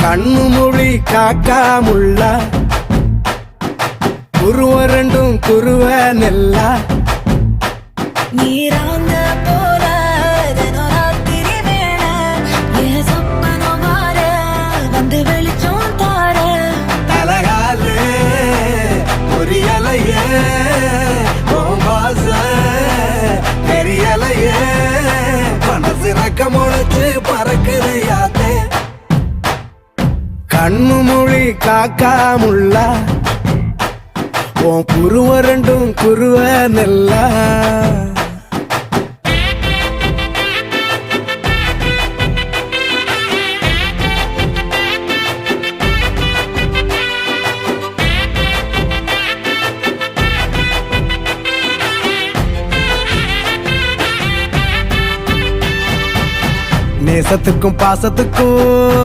கண்ணு மொழி காக்காமுள்ள குருவ ரெண்டும் குருவ நெல்லா நீராங்க போல ராத்திரி வேண என் சொப்பனம் மாற வந்து வெளிச்சம் தார தலகாலே பொரியலையே வாச பெரியலையே மனசு ரக்க முளைச்சு பறக்குது யாத்தே கண்ணு மொழி காக்காமுள்ள உன் குருவ ரெண்டும் குருவ நெல்லா நேசத்துக்கும் பாசத்துக்கும்